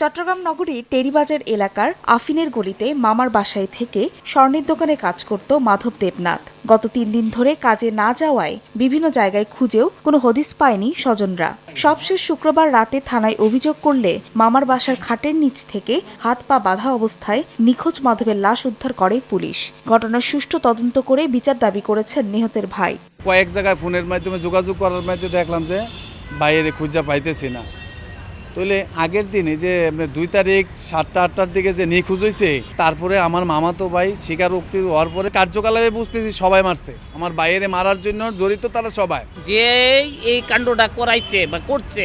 চট্টগ্রাম নগরীর টেরিবাজার এলাকার আফিনের গলিতে মামার বাসায় থেকে স্বর্ণের দোকানে কাজ করত মাধব দেবনাথ। গত 3 দিন ধরে কাজে না যাওয়ায় বিভিন্ন জায়গায় খুঁজেও কোনো হদিস পায়নি স্বজনরা। সবশেষ শুক্রবার রাতে থানায় অভিযোগ করলে মামার বাসার খাটের নিচ থেকে হাত পা বাঁধা অবস্থায় নিখোঁজ মাধবের লাশ উদ্ধার করে পুলিশ। ঘটনার সুষ্ঠু তদন্ত করে বিচার দাবি করেছেন নিহতের ভাই। কয়েক জায়গায় ফোনের মাধ্যমে যোগাযোগ করার মাধ্যমে দেখলাম যে বাইরে খুঁজে পাইতেছি না। তাহলে আগের দিনে যে 2 তারিখ 7টা 8টার দিকে যে নিখোঁজ হয়েছে, তারপরে আমার মামাতো ভাই স্বীকারোক্তি হওয়ার পরে কার্যকলাপে বুঝতেছি সবাই মারছে। আমার বাইরে মারার জন্য জড়িত তারা সবাই। যে এই কাণ্ডটা করাইছে বা করছে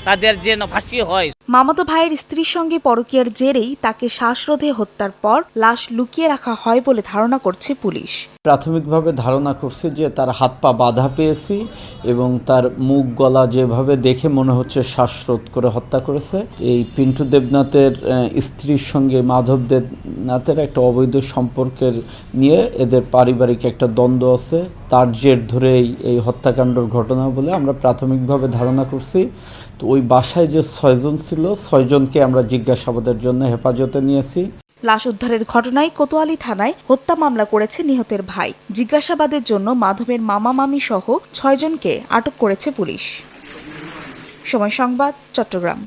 তাদের যেন ফাঁসি হয়। মামাতো ভাইয়ের স্ত্রীর সঙ্গে পরকীয়ার জেরেই তাকে শ্বাসরোধে হত্যার পর লাশ লুকিয়ে রাখা হয় বলে ধারণা করছে পুলিশ। প্রাথমিকভাবে ধারণা করছে যে তার হাত পা বাঁধা পেয়েছি এবং তার মুখ গলা যেভাবে দেখে মনে হচ্ছে শ্বাসরোধ করে হত্যা করেছে। এই পিন্টু দেবনাথের স্ত্রীর সঙ্গে মাধব দেবনাথের একটা অবৈধ সম্পর্কের নিয়ে এদের পারিবারিক একটা দ্বন্দ্ব আছে, তার জের ধরেই এই হত্যাকাণ্ডের ঘটনা বলে আমরা প্রাথমিকভাবে ধারণা করছি। তো ওই বাসায় যে 6 জন ছিল, 6 জনকে আমরা জিজ্ঞাসাবাদের জন্য হেফাজতে নিয়েছি। লাশ উদ্ধারের ঘটনায় কোতোয়ালি থানায় হত্যা মামলা করেছে নিহতের ভাই। জিজ্ঞাসাবাদের জন্য মাধবের মামা মামি সহ 6 জনকে আটক করেছে পুলিশ। সময় সংবাদ, চট্টগ্রাম।